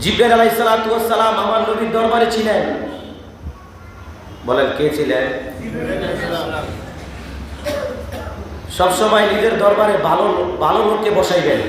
জিবরাইল আলাইহিস সালাতু ওয়াস সালাম আমার নবীর দরবারে ছিলেন। বলেন কে ছিলেন? সব সময় নিজের দরবারে ভালো লোককে বসাইবেন,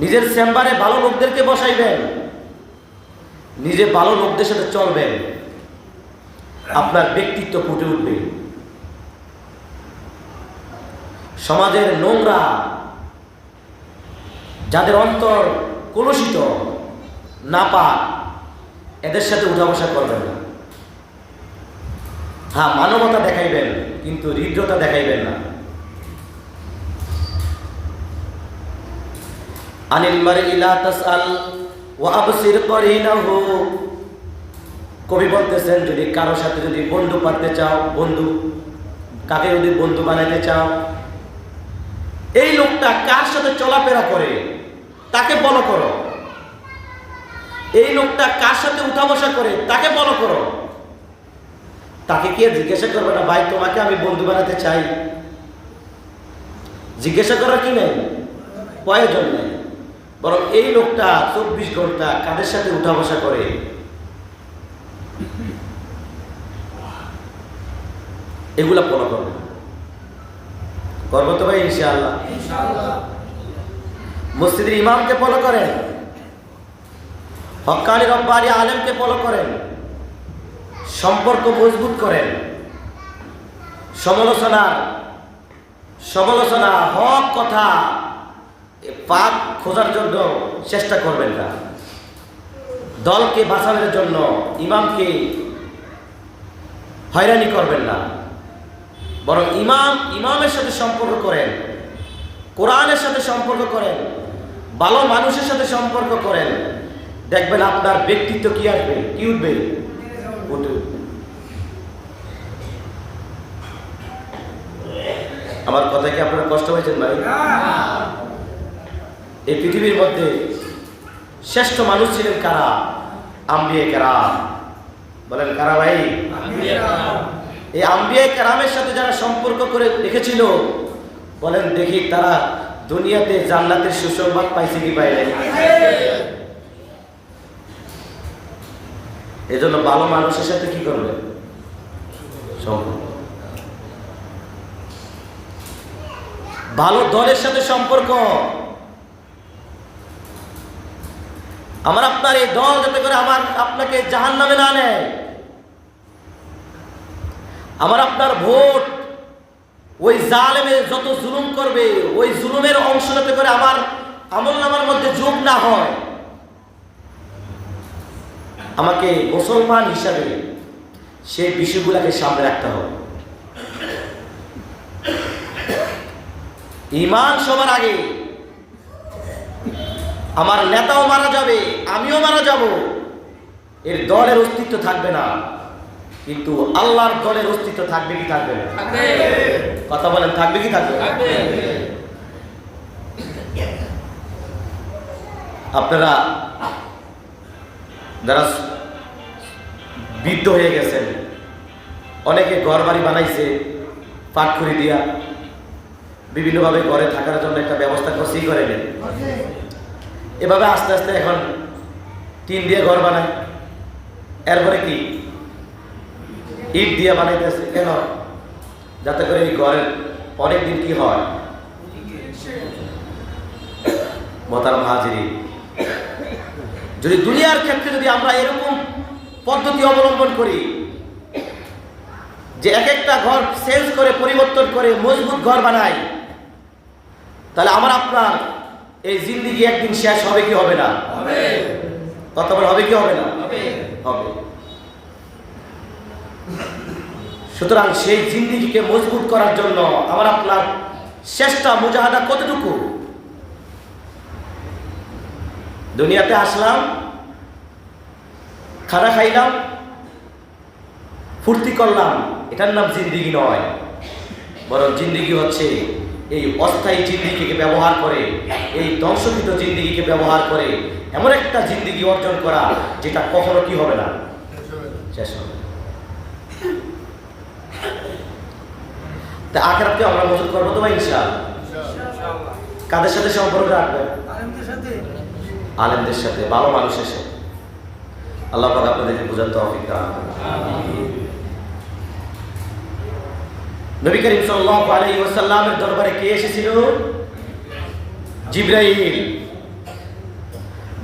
নিজের চেম্বারে ভালো লোকদেরকে বসাইবেন, নিজে ভালো লোকদের সাথে চলবেন, আপনার ব্যক্তিত্ব ফুটে উঠবে। সমাজের নোংরা, যাদের অন্তর কলুষিত, নাপাক, এদের সাথে উঠা বসা করবেন না। হ্যাঁ, মানবতা দেখাইবেন, কিন্তু হৃদ্রতা দেখাইবেন না। আনিল মারই লা তাসআল ওয়া আবসির করিনাহু। কবি বলতেছেন, যদি কারো সাথে যদি বন্ধু পাতে চাও, কাকে যদি বন্ধু বানাইতে চাও, এই লোকটা কার সাথে চলাফেরা করে তাকে ফলো করো। এই লোকটা কার সাথে উঠা বসা করে তাকে ফলো করো। তাকে কি জিজ্ঞাসা করবে না, ভাই তোমাকে আমি বন্ধু বানাতে চাই? জিজ্ঞাসা করার কি নেই, প্রয়োজন নেই। বরং এই লোকটা 24 ঘন্টা কাদের সাথে উঠা বসা করে, এগুলা ফলো করবে। করবো তো ভাই ইনশাআল্লাহ। মসজিদের ইমামকে ফলো করেন, হক্কানি রব্বানি আলেমকে ফলো করেন, সম্পর্ক মজবুত করেন। সমালোচনা হক কথা পাক খোঁজার জন্য চেষ্টা করবেন না। দলকে বাঁচানোর জন্য ইমামকে হয়রানি করবেন না। বরং ইমামের সাথে সম্পর্ক করেন, কোরআনের সাথে সম্পর্ক করেন, ভালো মানুষের সাথে সম্পর্ক করেন। দেখবেন আপনার ব্যক্তিত্ব কি আসবে, কি উঠবে, উঠবে। আমার কথা কি আপনারা কষ্ট হয়েছেন ভাই? এই পৃথিবীর মধ্যে শ্রেষ্ঠ মানুষ ছিলেন কারা? আম্বিয়া কেরাম। বলেন কারা ভাই? এই আম্বিয়া কেরামের সাথে যারা সম্পর্ক করে রেখেছিল, বলেন দেখি তারা দুনিয়াতে জান্নাতের সুসংবাদ পাইছে কি পায় নাই? এজন্য ভালো মানুষের সাথে কি করবে? সম্পর্ক। ভালো দলের সাথে সম্পর্ক। আমার আপনার এই দল যাতে করে আপনাকে জাহান্নামে না নেয়। আমার আপনার ভোট ওই জালেমে যত জুলুম করবে, ওই জুলুমের অংশ যাতে করে আমার আমলনামার মধ্যে যোগ না হয়। আমাকে মুসলমান হিসাবে সেই বিষয়গুলোকে সামনে রাখতে হবে। ঈমান সবার আগে। আমার নেতাও মারা যাবে, আমিও মারা যাব, এর দলের অস্তিত্ব থাকবে না, কিন্তু আল্লাহর দলের অস্তিত্ব থাকবে কি থাকবে না? কথা বলেন, থাকবে কি থাকবে? আপনারা যারা বৃদ্ধ হয়ে গেছেন, অনেকে ঘর বাড়ি বানাইছে পাটখড়ি দিয়া, বিভিন্নভাবে ঘরে থাকার জন্য একটা ব্যবস্থা করছেই করে নেন। এভাবে আস্তে আস্তে এখন টিন দিয়ে ঘর বানায়, এরপরে কি ইট দিয়ে বানাইতেছে। কেন? যাতে করে এই ঘরের অনেকদিন কি হয়, মোহতারাম হাজিরিন, যদি দুনিয়ার ক্ষেত্রে যদি আমরা এরকম পদ্ধতি অবলম্বন করি যে এক একটা ঘর চেঞ্জ করে, পরিবর্তন করে মজবুত ঘর বানাই, তাহলে আমার আপনার এই জিন্দেগি একদিন শেষ হবে কি হবে না? কথা বলে হবে কি হবে না? হবে। সুতরাং সেই জিন্দেগিকে মজবুত করার জন্য আমার আপনার চেষ্টা মুজাহাদা কতটুকু? দুনিয়াতে আসলাম, খানা খাইলাম, ফুর্তি করলাম, এটার নাম জিন্দেগি নয়। বরং জিন্দেগি হচ্ছে এই অস্থায়ী জিন্দেগিকে ব্যবহার করে, এই ধ্বংসকৃত জিন্দেগিকে ব্যবহার করে এমন একটা জিন্দেগি অর্জন করা যেটা কখনো কি হবে না, শেষ হবে। তা আখিরাতকে আমরা মজবুত করবো তো ভাই ইনশাআল্লাহ। কাদের সাথে সম্পর্ক রাখবেন? আলেমদের সাথে, ভালো মানুষের সাথে। আল্লাহ পাক আপনাদেরকে বোঝার তৌফিক দান করুন। নবী করিম সাল্লাল্লাহু আলাইহি ওয়াসাল্লামের দরবারে কে এসেছিল? জিবরাইল।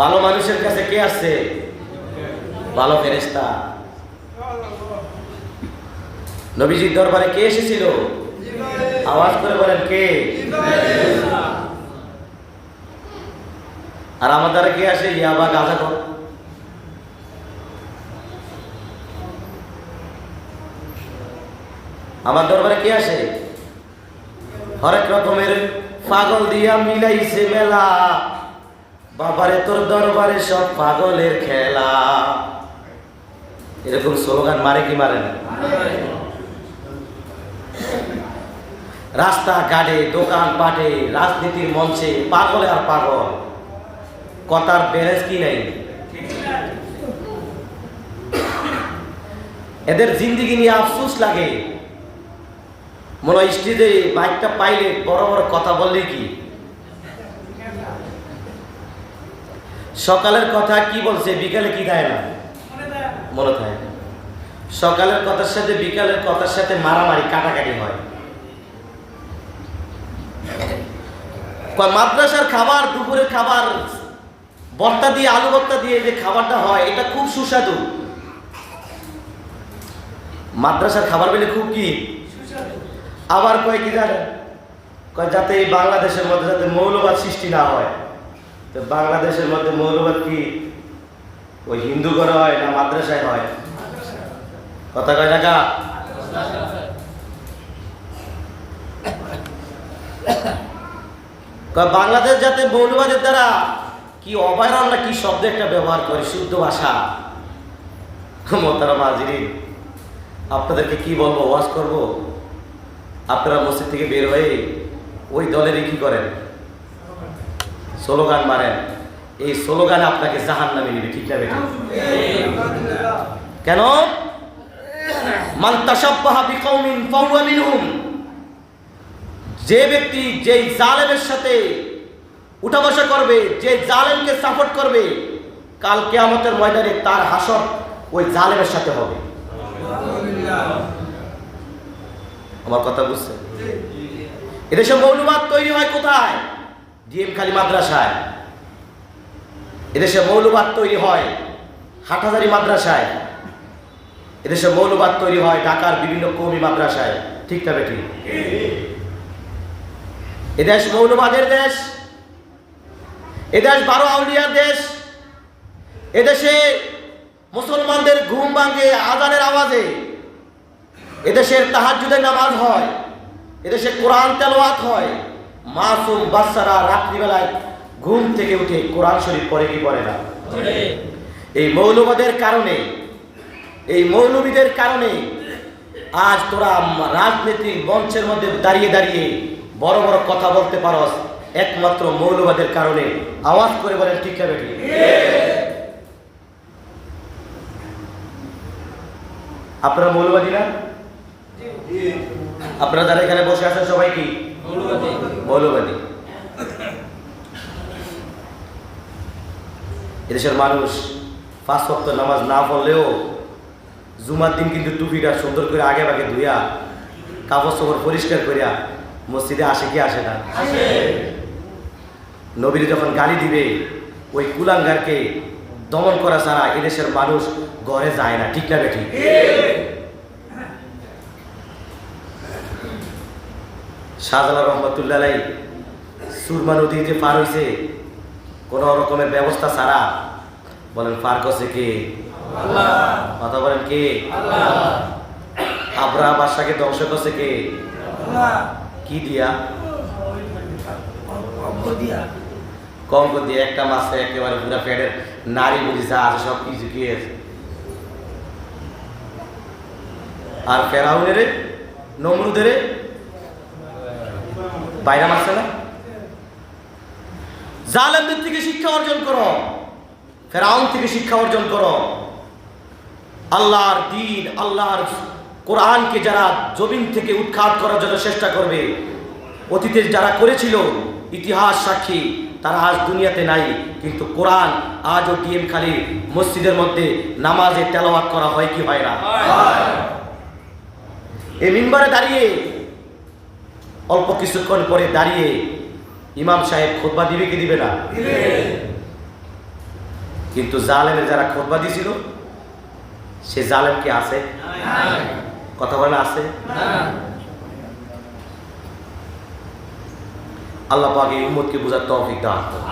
ভালো মানুষের কাছে কে আসছে? ভালো ফেরেশতা। নবীজির দরবারে কে এসেছিল? আওয়াজ করে বলেন কে? আর আমার দ্বারা কে আসে? ইয়াবা গাঁজা কর। আমার দরবারে কে আসে? হরেক রকমের পাগল দিয়া মিলাইছে মেলা, বাবারে তোর দরবারে সব পাগলের খেলা। এরকম স্লোগান মারে কি মারে না? রাস্তা ঘাটে, দোকান পাটে, রাজনীতির মঞ্চে পাগলে আর পাগল, কথার ব্যালেন্স কি নাই। এদের জিন্দিগি নিয়ে আফসোস লাগে। মনে হয় স্টেজে মাইকটা পাইলে বড় বড় কথা বললে কি সকালের কথা কি বলছে, বিকালে কি দেয় না মনে থাকে। সকালের কথার সাথে বিকালের কথার সাথে মারামারি কাটাকাটি হয়। মাদ্রাসার খাবার, দুপুরের খাবার, ভর্তা দিয়ে, আলু ভর্তা দিয়ে যে খাবারটা হয় এটা খুব সুস্বাদু। মাদ্রাসার খাবার পেলে খুব কি আবার কয় কি জানেন, কয় যাতে এই বাংলাদেশের মধ্যে যাতে মৌলবাদ সৃষ্টি না হয়। তো বাংলাদেশের মধ্যে মৌলবাদ কি ওই হিন্দু ঘরে হয় না মাদ্রাসায় হয়? কথা কয় টাকা। বাংলাদেশ যাতে মৌলবাদের দ্বারা কি অভয়ারণ্য না কি শব্দ একটা ব্যবহার করে, শুদ্ধ ভাষা। মোহতারাম হাজিরিন, আপনাদেরকে কি বলবো, ওয়াজ করব? আপনারা মসজিদ থেকে বের হয়ে ওই দলেরই কি করেন? স্লোগান মারেন। এই স্লোগান আপনাকে জাহান্নামে নিবে, ঠিক না বেঠিক? কেন? মান তাশাব্বাহা বিকওমিন ফাহুয়া মিনহুম। যে ব্যক্তি যেই জালেমের সাথে উঠা বসা করবে, যে জালেমকে সাপোর্ট করবে, কাল কিয়ামতের ময়দানে তার হাসর ওই জালেমের সাথে হবে। আমার কথা বুঝছেন? এদেশে মৌলবাদ তৈরি হয় কোথায়? ডিএম খালি মাদ্রাসায়। এদেশে মৌলবাদ তৈরি হয় হাটহাজারী মাদ্রাসায়। এদেশে মৌলবাদ তৈরি হয় ঢাকার বিভিন্ন কওমি মাদ্রাসায়, ঠিক না বেঠিক? এদেশ মৌলবাদের দেশ, এদেশ 12 আউলিয়ার দেশ। এদেশে মুসলমানদের ঘুম ভাঙে আযানের আওয়াজে, এদেশের তাহাজ্জুদের নামাজ হয়, এদেশে কোরআন তেলাওয়াত হয়। মাসুম বাচ্চারা রাত্রিবেলায় ঘুম থেকে উঠে কোরআন শরীফ পড়ে কি পড়ে না? এই মৌলবাদের কারণে, এই মৌলবীদের কারণে আজ তোরা রাজনৈতিক মঞ্চের মধ্যে দাঁড়িয়ে দাঁড়িয়ে বড় বড় কথা বলতে পারস, একমাত্র মৌলবাদের কারণে। আওয়াজ করে বলেন ঠিক না বেঠিক? আপনারা মৌলবাদী না? আপনারা যারা এখানে বসে আছেন সবাই কি মৌলবাদী? এদেশের মানুষ 5 ওয়াক্ত নামাজ না পড়লেও জুমার দিন কিন্তু টুপিটা সুন্দর করে আগে ভাগে ধুইয়া কাপড় চোপড় পরিষ্কার করিয়া মসজিদে আসে কি আসে না? নবীর যখন গালি দিবে ওই কুলাঙ্গারকে দমন করা ছাড়া এদেশের মানুষ ঘরে যায় না, ঠিক না বেঠিক? শাহজালাল রহমতুল্লাহ আলাইহি সুরমা নদী যে পার হয়েছে কোন রকমের ব্যবস্থা ছাড়া, বলেন পার করছে কে? আল্লাহ। কথা বলেন কে? আল্লাহ। আব্রাহা বাদশাকে ধ্বংস করছে কে? আল্লাহ। কি দিয়া? কঙ্ক দিয়ে। একটা মাছে একেবারে পুরা পেটের নারী বুঝি যা আছে সব কিছু খেয়েছে। আর ফেরাউনের নমরুদের বাইরে মারছে না? জালেমদের থেকে শিক্ষা অর্জন করো, ফেরাউন থেকে শিক্ষা অর্জন করো। আল্লাহর দ্বীন, আল্লাহর কোরআনকে যারা জমিন থেকে উৎখাত করার জন্য চেষ্টা করবে, অতীতে যারা করেছিল ইতিহাস সাক্ষী, তারা আজ দুনিয়াতে নাই, কিন্তু কোরআন আজও ডিএম খালি মসজিদের মধ্যে নামাজে তেলাওয়াত করা হয় কি হয় না? এই মিম্বারে দাঁড়িয়ে অল্প কিছুক্ষণ পরে দাঁড়িয়ে ইমাম সাহেব খুতবা দিবে কি দিবে না? কিন্তু জালেমের যারা খুতবা দিছিল সে জালেম কি আছে? কথা বলে আছে? আল্লাহ পাক এই উম্মতকে বুঝার তৌফিক দান করুন।